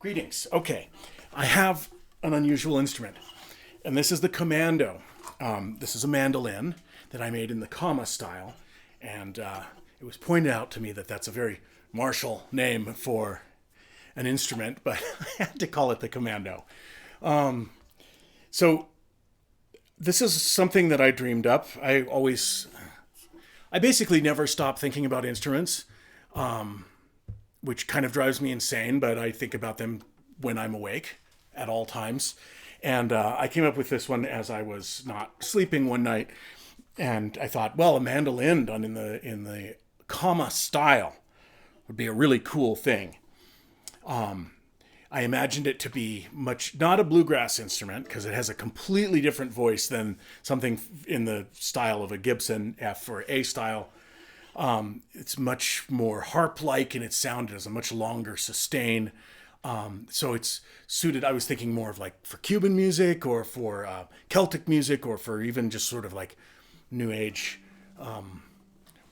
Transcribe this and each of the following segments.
Greetings. Okay, I have an unusual instrument, and this is the Commando. This is a mandolin that I made in the comma style, and it was pointed out to me that that's a very martial name for an instrument, but I had to call it the Commando. So this is something that I dreamed up. I basically never stop thinking about instruments, which kind of drives me insane, but I think about them when I'm awake at all times. And I came up with this one as I was not sleeping one night, and I thought, well, a mandolin done in the comma style would be a really cool thing. I imagined it to be not a bluegrass instrument, because it has a completely different voice than something in the style of a Gibson F or A style. It's much more harp-like in its sound. It has a much longer sustain. So it's suited, I was thinking more of like for Cuban music or for Celtic music or for even just sort of like New Age,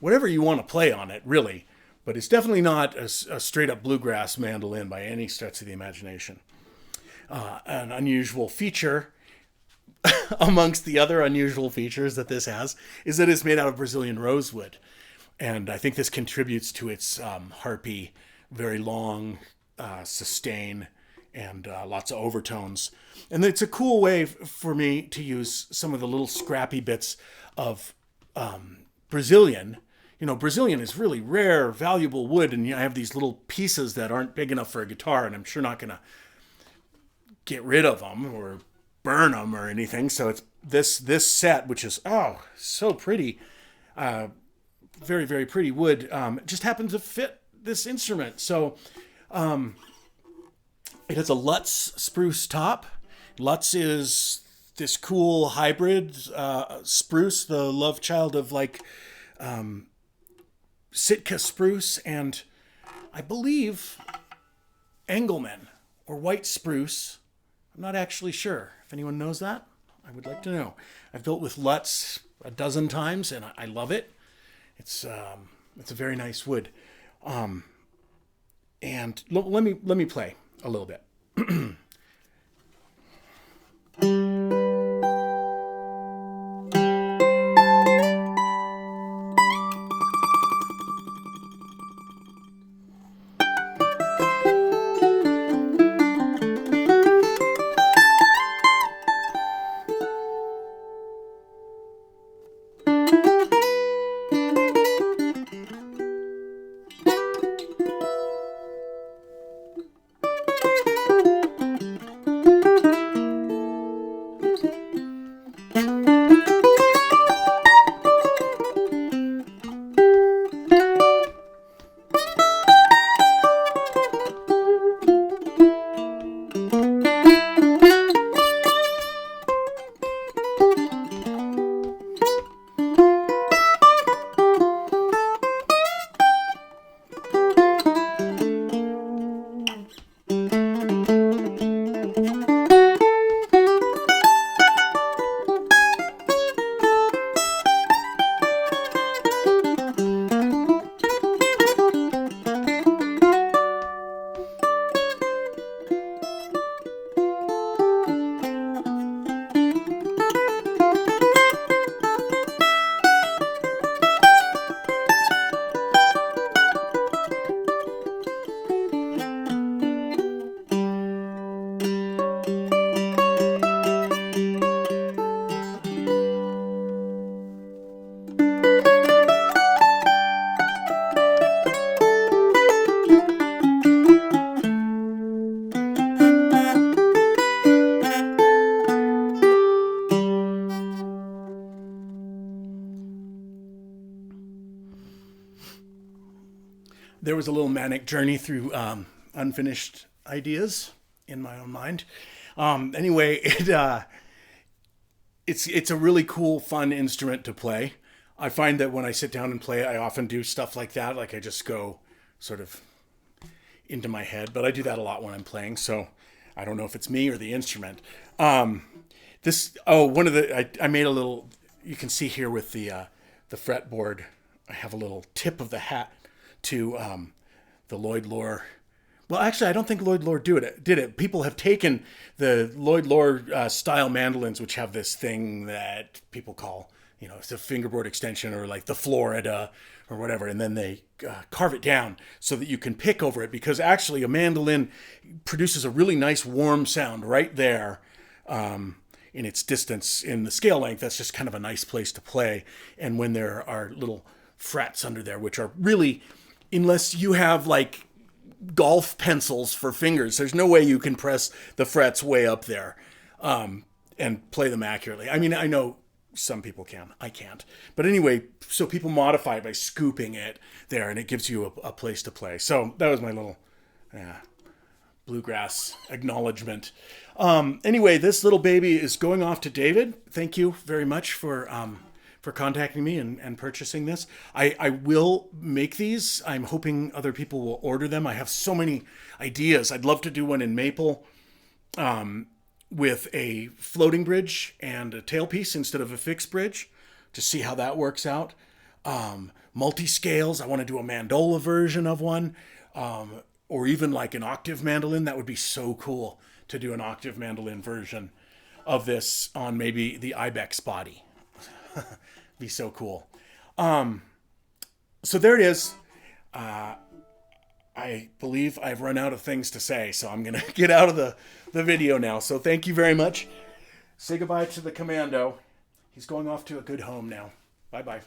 whatever you want to play on it, really. But it's definitely not a straight-up bluegrass mandolin by any stretch of the imagination. An unusual feature amongst the other unusual features that this has is that it's made out of Brazilian rosewood. And I think this contributes to its harpy, very long sustain and lots of overtones. And it's a cool way for me to use some of the little scrappy bits of Brazilian. You know, Brazilian is really rare, valuable wood, and I have these little pieces that aren't big enough for a guitar, and I'm sure not going to get rid of them or burn them or anything. So it's this set, which is, so pretty, very, very pretty wood, just happens to fit this instrument. So it has a Lutz spruce top. Lutz is this cool hybrid spruce, the love child of like Sitka spruce and I believe Engelmann or white spruce. I'm not actually sure. If anyone knows that, I would like to know. I've built with Lutz a dozen times and I love it. It's a very nice wood. And let me play a little bit. There was a little manic journey through unfinished ideas in my own mind. Anyway, it's a really cool, fun instrument to play. I find that when I sit down and play, I often do stuff like that. Like I just go sort of into my head, but I do that a lot when I'm playing. So I don't know if it's me or the instrument. I made a little, you can see here with the fretboard, I have a little tip of the hat to the Lloyd Loar Well, actually, I don't think Lloyd Loar did it. People have taken the Lloyd Loar style mandolins, which have this thing that people call, it's a fingerboard extension or like the Florida or whatever, and then they carve it down so that you can pick over it, because actually a mandolin produces a really nice warm sound right there in its distance in the scale length. That's just kind of a nice place to play. And when there are little frets under there, which are really, unless you have like golf pencils for fingers, there's no way you can press the frets way up there and play them accurately. I mean, I know some people can. I can't. But anyway, so people modify it by scooping it there, and it gives you a place to play. So that was my little bluegrass acknowledgement. Anyway, this little baby is going off to David. Thank you very much for contacting me and purchasing this. I will make these. I'm hoping other people will order them. I have so many ideas. I'd love to do one in maple with a floating bridge and a tailpiece instead of a fixed bridge, to see how that works out. Multi-scales. I want to do a mandola version of one, or even like an octave mandolin. That would be so cool to do an octave mandolin version of this on maybe the Ibex body. Be so cool. So there it is. I believe I've run out of things to say, so I'm going to get out of the video now. So thank you very much. Say goodbye to the Commando. He's going off to a good home now. Bye-bye.